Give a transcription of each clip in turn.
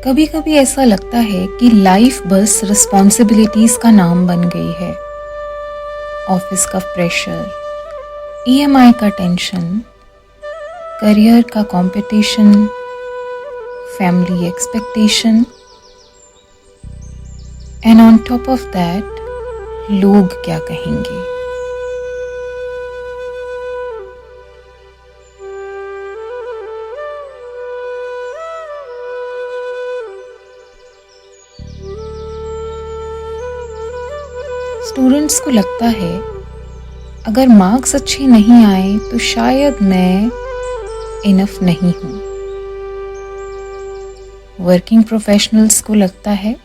कभी कभी ऐसा लगता है कि लाइफ बस रिस्पॉन्सिबिलिटीज का नाम बन गई है। ऑफिस का प्रेशर, ईएमआई का टेंशन, करियर का competition, family expectation and on top of that लोग क्या कहेंगे। स्टूडेंट्स को लगता है अगर मार्क्स अच्छे नहीं आए तो शायद मैं इनफ नहीं हूँ। वर्किंग प्रोफेशनल्स को लगता है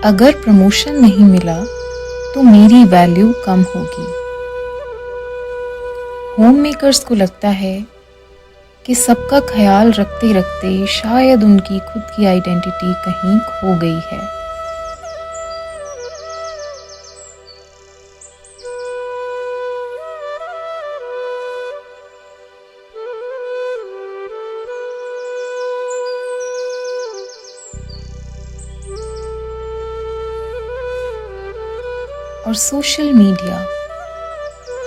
अगर प्रमोशन नहीं मिला तो मेरी वैल्यू कम होगी। होम मेकर्स को लगता है कि सबका ख्याल रखते रखते शायद उनकी खुद की आइडेंटिटी कहीं खो गई है। और सोशल मीडिया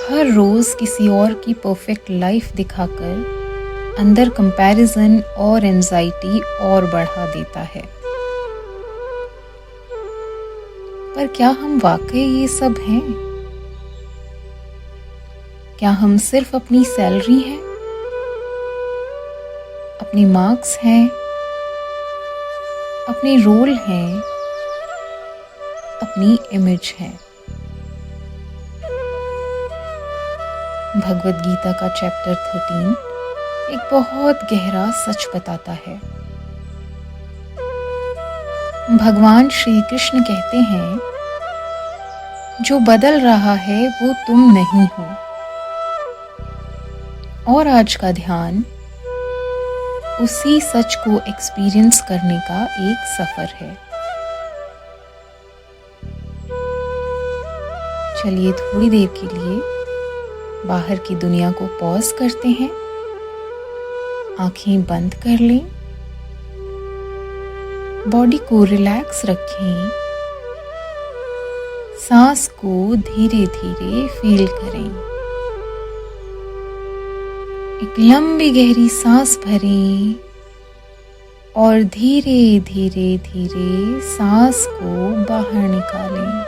हर रोज किसी और की परफेक्ट लाइफ दिखाकर अंदर कंपैरिजन और एंजाइटी और बढ़ा देता है। पर क्या हम वाकई ये सब हैं? क्या हम सिर्फ अपनी सैलरी हैं, अपने मार्क्स हैं, अपने रोल हैं, अपनी इमेज है? भगवद गीता का चैप्टर 13 एक बहुत गहरा सच बताता है। भगवान श्री कृष्ण कहते हैं, जो बदल रहा है वो तुम नहीं हो। और आज का ध्यान उसी सच को एक्सपीरियंस करने का एक सफर है। चलिए थोड़ी देर के लिए बाहर की दुनिया को पॉज करते हैं, आंखें बंद कर लें, बॉडी को रिलैक्स रखें, सांस को धीरे धीरे फील करें। एक लंबी गहरी सांस भरें और धीरे धीरे धीरे सांस को बाहर निकालें।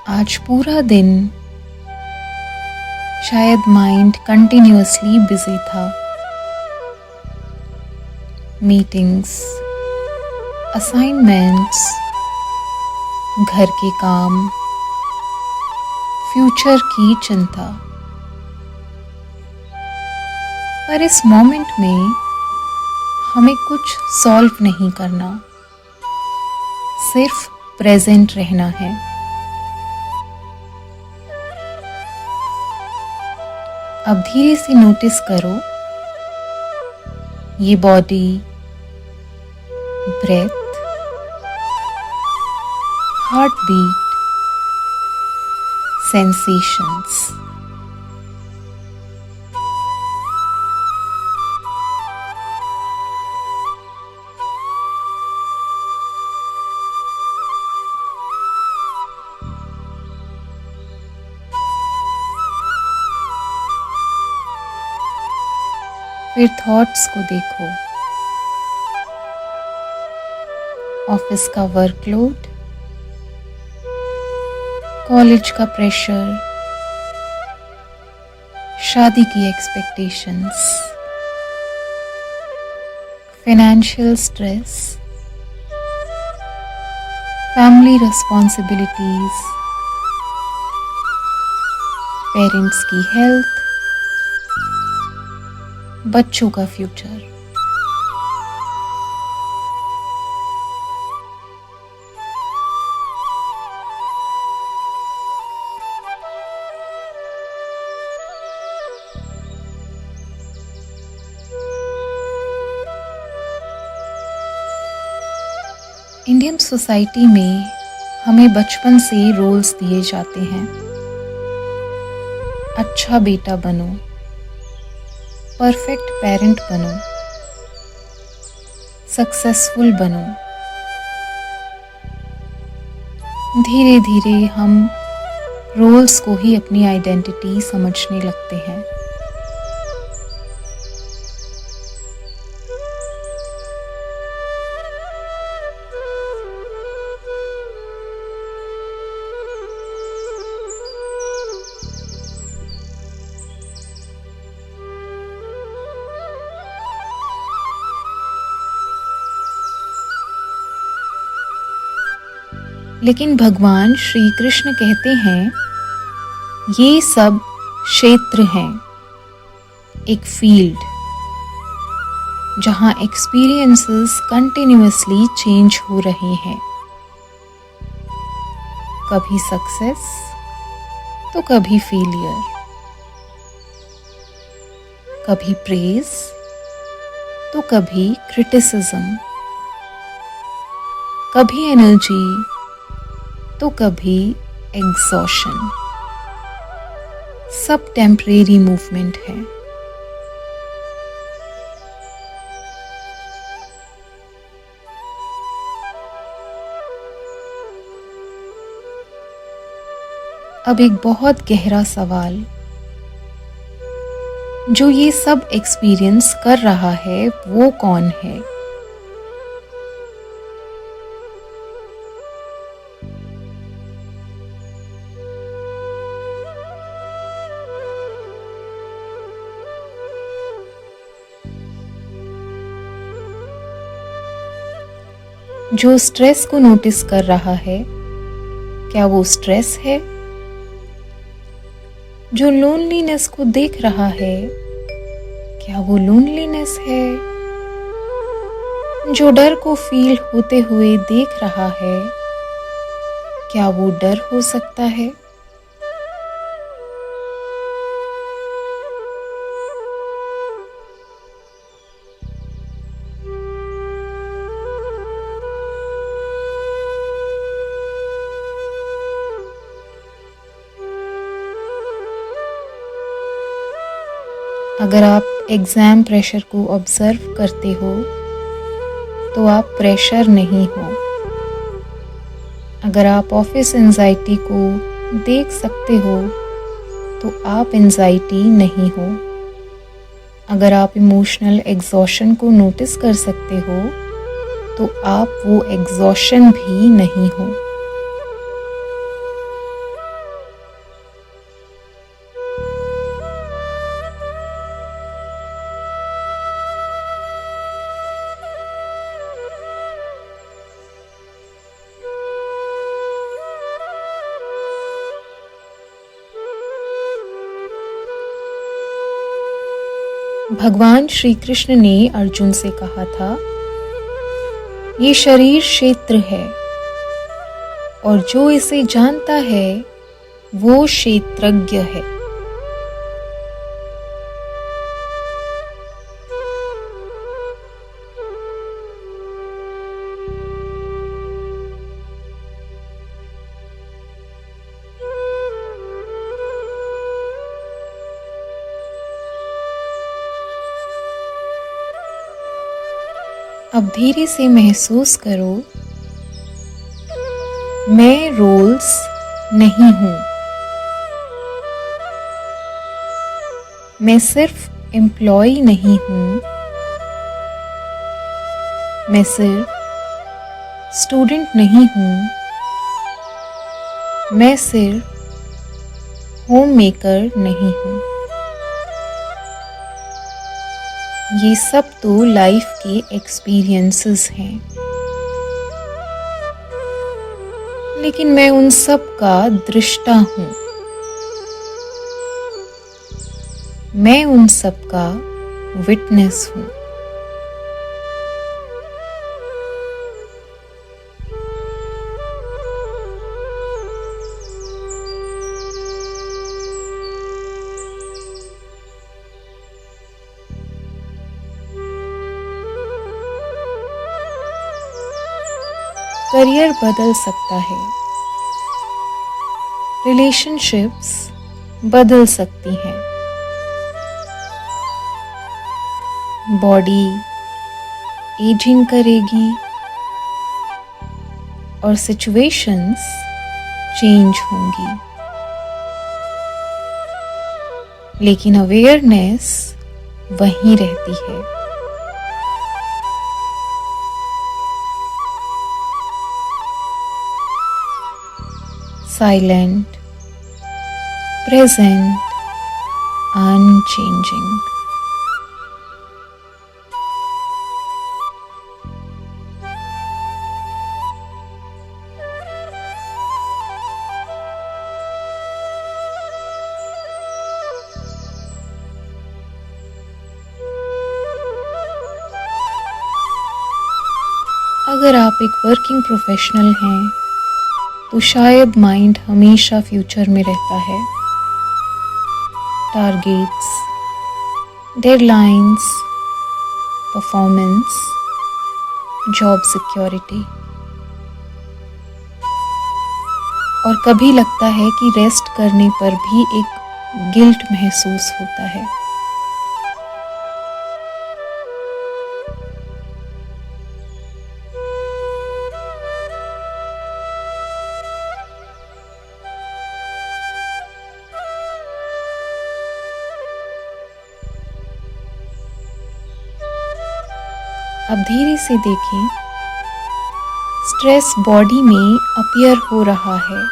आज पूरा दिन शायद माइंड कंटिन्यूअसली बिजी था। मीटिंग्स, असाइनमेंट्स, घर के काम, फ्यूचर की चिंता। पर इस मोमेंट में हमें कुछ सॉल्व नहीं करना, सिर्फ प्रेजेंट रहना है। अब धीरे से नोटिस करो ये body, breath, heart beat, sensations. फिर थॉट्स को देखो। ऑफिस का वर्कलोड, कॉलेज का प्रेशर, शादी की expectations, financial stress, family responsibilities, parents की हेल्थ, बच्चों का फ्यूचर। इंडियन सोसाइटी में हमें बचपन से रोल्स दिए जाते हैं। अच्छा बेटा बनो, परफेक्ट पेरेंट बनो, सक्सेसफुल बनो। धीरे धीरे हम रोल्स को ही अपनी आइडेंटिटी समझने लगते हैं। लेकिन भगवान श्री कृष्ण कहते हैं ये सब क्षेत्र हैं, एक फील्ड जहां एक्सपीरियंसेस कंटिन्यूअसली चेंज हो रहे हैं। कभी सक्सेस तो कभी फेलियर, कभी प्रेज तो कभी क्रिटिसिज्म, कभी एनर्जी तो कभी एग्जॉशन। सब टेम्परेरी मूवमेंट है। अब एक बहुत गहरा सवाल, जो ये सब एक्सपीरियंस कर रहा है वो कौन है? जो स्ट्रेस को नोटिस कर रहा है, क्या वो स्ट्रेस है? जो लोनलीनेस को देख रहा है, क्या वो लोनलीनेस है? जो डर को फील होते हुए देख रहा है, क्या वो डर हो सकता है? अगर आप एग्ज़ाम प्रेशर को ऑब्ज़र्व करते हो तो आप प्रेशर नहीं हो। अगर आप ऑफिस एंजाइटी को देख सकते हो तो आप एंजाइटी नहीं हो। अगर आप इमोशनल एग्जॉशन को नोटिस कर सकते हो तो आप वो एग्जॉशन भी नहीं हो। भगवान श्री कृष्ण ने अर्जुन से कहा था, ये शरीर क्षेत्र है और जो इसे जानता है वो क्षेत्रज्ञ है। अब धीरे से महसूस करो, मैं रोल्स नहीं हूं। मैं सिर्फ एम्प्लॉय नहीं हूं। मैं सिर्फ स्टूडेंट नहीं हूं। मैं सिर्फ होम मेकर नहीं हूं। ये सब तो लाइफ के एक्सपीरियंसेस हैं, लेकिन मैं उन सब का दृष्टा हूं। मैं उन सब का विटनेस हूं। करियर बदल सकता है, रिलेशनशिप्स बदल सकती हैं, बॉडी एजिंग करेगी और सिचुएशंस चेंज होंगी, लेकिन अवेयरनेस वहीं रहती है। Silent, present, unchanging. अगर आप एक वर्किंग प्रोफेशनल हैं तो शायद माइंड हमेशा फ्यूचर में रहता है। Targets, deadlines, performance, job security. और कभी लगता है कि रेस्ट करने पर भी एक गिल्ट महसूस होता है। अब धीरे से देखें, स्ट्रेस बॉडी में अपीयर हो रहा है,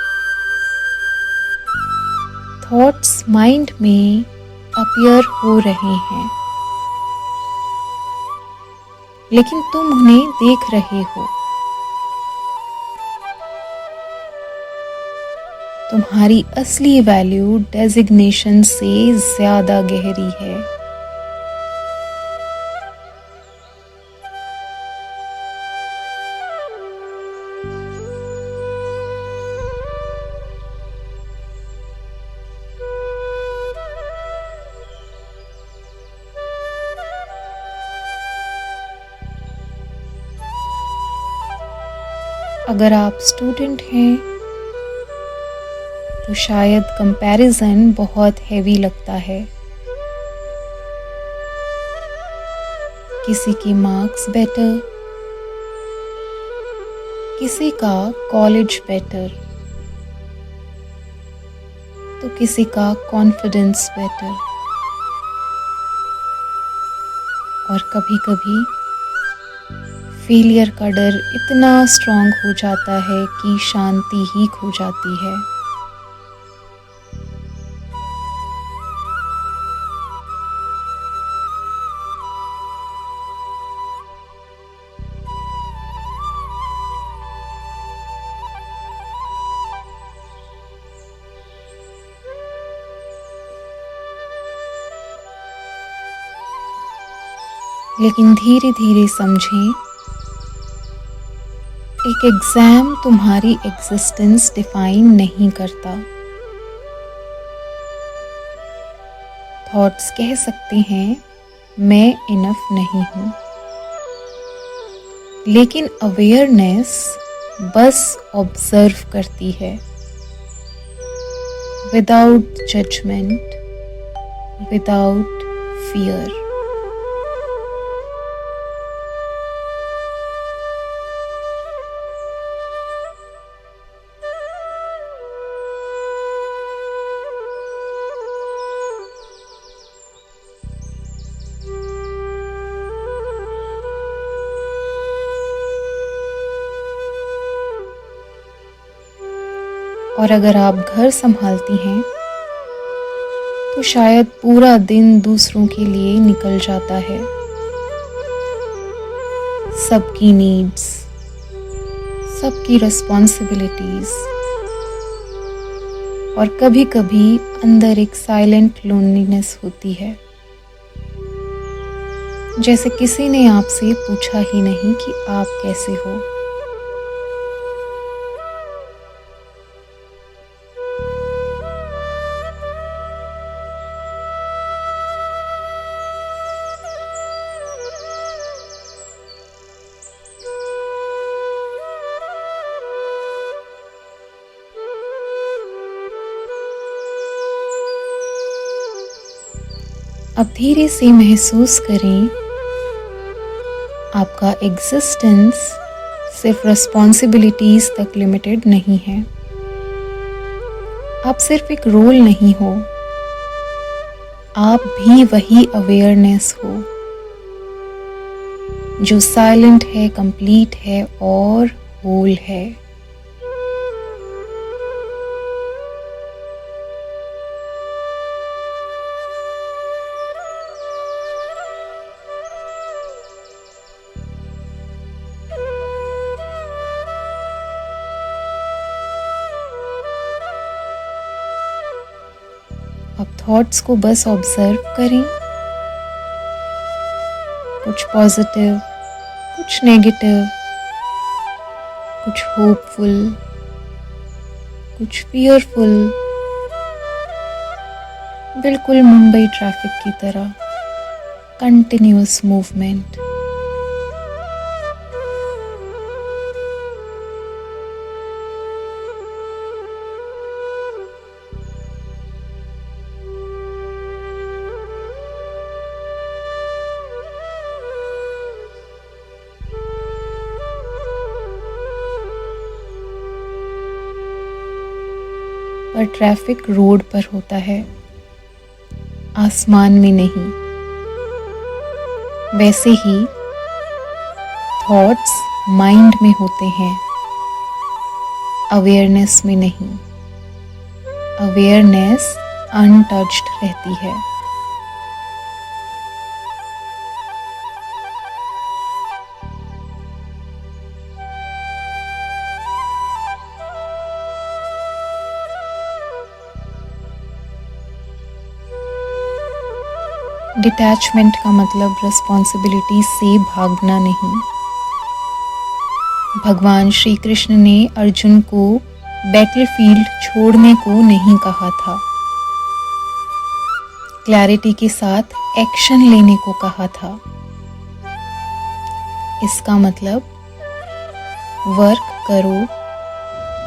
थॉट्स माइंड में अपीयर हो रहे हैं, लेकिन तुम उन्हें देख रहे हो। तुम्हारी असली वैल्यू डेजिग्नेशन से ज्यादा गहरी है। अगर आप स्टूडेंट हैं तो शायद कंपैरिजन बहुत हैवी लगता है। किसी के मार्क्स बेटर, किसी का कॉलेज बेटर, तो किसी का कॉन्फिडेंस बेटर। और कभी-कभी फेलियर का डर इतना स्ट्रॉन्ग हो जाता है कि शांति ही खो जाती है। लेकिन धीरे धीरे समझें, एक एग्जाम तुम्हारी एग्जिस्टेंस डिफाइन नहीं करता। थॉट्स कह सकते हैं मैं इनफ नहीं हूं, लेकिन अवेयरनेस बस ऑब्जर्व करती है, विदाउट जजमेंट, विदाउट फियर। और अगर आप घर संभालती हैं तो शायद पूरा दिन दूसरों के लिए निकल जाता है। सबकी नीड्स, सबकी रिस्पॉन्सिबिलिटीज, और कभी-कभी अंदर एक साइलेंट लोनलीनेस होती है, जैसे किसी ने आपसे पूछा ही नहीं कि आप कैसे हो। अब धीरे से महसूस करें आपका एग्जिस्टेंस सिर्फ रिस्पॉन्सिबिलिटीज तक लिमिटेड नहीं है। आप सिर्फ एक रोल नहीं हो, आप भी वही अवेयरनेस हो जो साइलेंट है, कंप्लीट है और होल है। अब थॉट्स को बस ऑब्जर्व करें, कुछ पॉजिटिव, कुछ नेगेटिव, कुछ होपफुल, कुछ फियरफुल, बिल्कुल मुंबई ट्रैफिक की तरह कंटिन्यूअस मूवमेंट। पर ट्रैफिक रोड पर होता है, आसमान में नहीं। वैसे ही थॉट्स माइंड में होते हैं, अवेयरनेस में नहीं। अवेयरनेस अनटच्ड रहती है। डिटैचमेंट का मतलब रिस्पॉन्सिबिलिटी से भागना नहीं। भगवान श्री कृष्ण ने अर्जुन को बैटलफील्ड छोड़ने को नहीं कहा था, क्लैरिटी के साथ एक्शन लेने को कहा था। इसका मतलब वर्क करो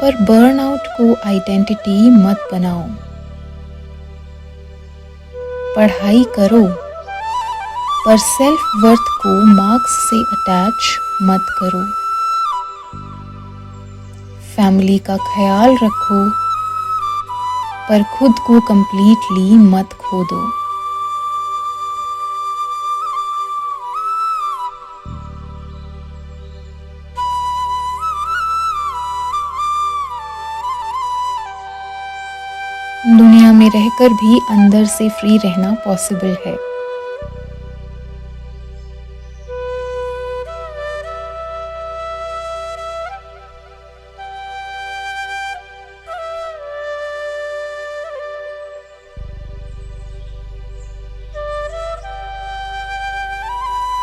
पर बर्नआउट को आइडेंटिटी मत बनाओ। पढ़ाई करो पर सेल्फ वर्थ को मार्क्स से अटैच मत करो। फैमिली का ख्याल रखो पर खुद को कंप्लीटली मत खो दो। दुनिया में रहकर भी अंदर से फ्री रहना पॉसिबल है।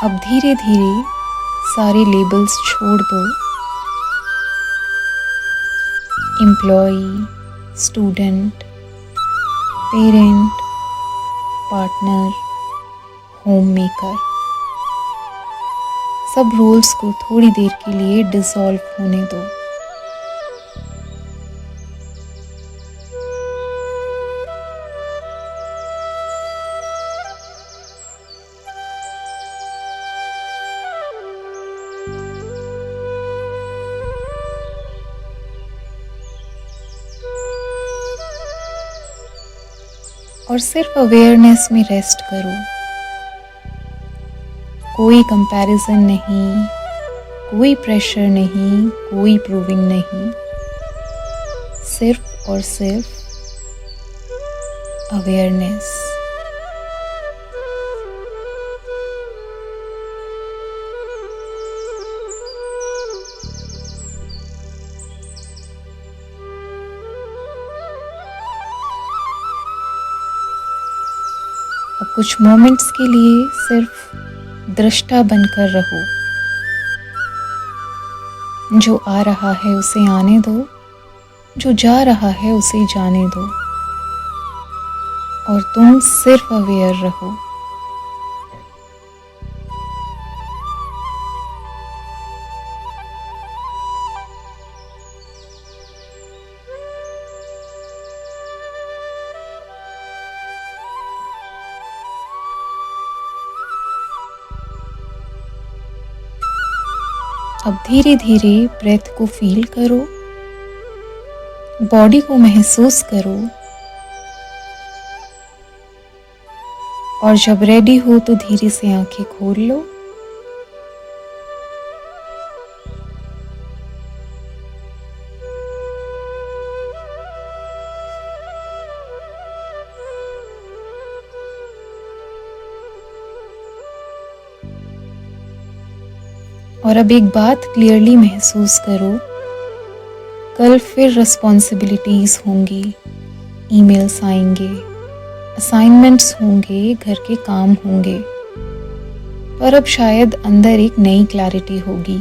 अब धीरे धीरे सारे लेबल्स छोड़ दो। Employee, student, parent, partner, home maker, सब रोल्स को थोड़ी देर के लिए डिसॉल्व होने दो। और सिर्फ अवेयरनेस में रेस्ट करो। कोई कंपैरिजन नहीं, कोई प्रेशर नहीं, कोई प्रूविंग नहीं, सिर्फ और सिर्फ अवेयरनेस। अब कुछ मोमेंट्स के लिए सिर्फ दृष्टा बनकर रहो। जो आ रहा है उसे आने दो, जो जा रहा है उसे जाने दो, और तुम सिर्फ अवेयर रहो। अब धीरे धीरे ब्रेथ को फील करो, बॉडी को महसूस करो और जब रेडी हो तो धीरे से आंखें खोल लो। और अब एक बात क्लियरली महसूस करो, कल फिर रिस्पॉन्सिबिलिटीज होंगी, ईमेल्स आएंगे, असाइनमेंट्स होंगे, घर के काम होंगे, पर अब शायद अंदर एक नई क्लैरिटी होगी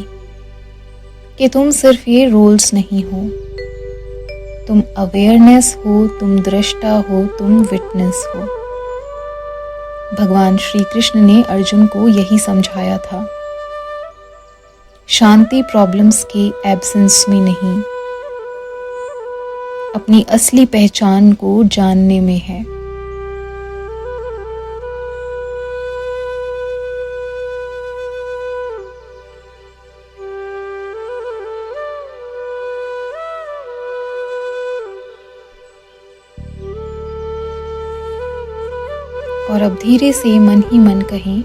कि तुम सिर्फ ये रोल्स नहीं हो, तुम अवेयरनेस हो, तुम दृष्टा हो, तुम विटनेस हो। भगवान श्री कृष्ण ने अर्जुन को यही समझाया था। शांति प्रॉब्लम्स के एब्सेंस में नहीं, अपनी असली पहचान को जानने में है। और अब धीरे से मन ही मन कहें,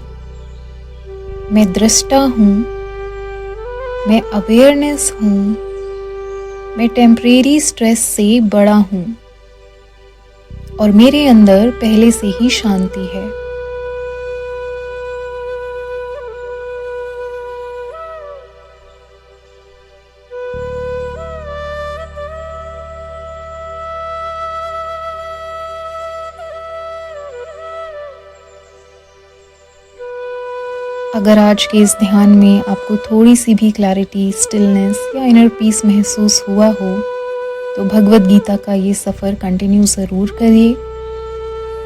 मैं दृष्टा हूं, मैं अवेयरनेस हूं, मैं टेम्परेरी स्ट्रेस से बड़ा हूं और मेरे अंदर पहले से ही शांति है। अगर आज के इस ध्यान में आपको थोड़ी सी भी क्लैरिटी, स्टिलनेस या इनर पीस महसूस हुआ हो तो भगवद गीता का ये सफ़र कंटिन्यू ज़रूर करिए,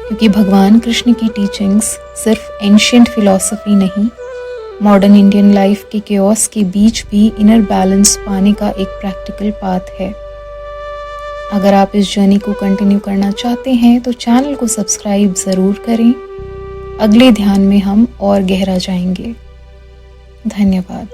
क्योंकि भगवान कृष्ण की टीचिंग्स सिर्फ एंशिएंट फिलॉसफी नहीं, मॉडर्न इंडियन लाइफ के केओस के बीच भी इनर बैलेंस पाने का एक प्रैक्टिकल पाथ है। अगर आप इस जर्नी को कंटिन्यू करना चाहते हैं तो चैनल को सब्सक्राइब ज़रूर करें। अगले ध्यान में हम और गहरा जाएंगे। धन्यवाद।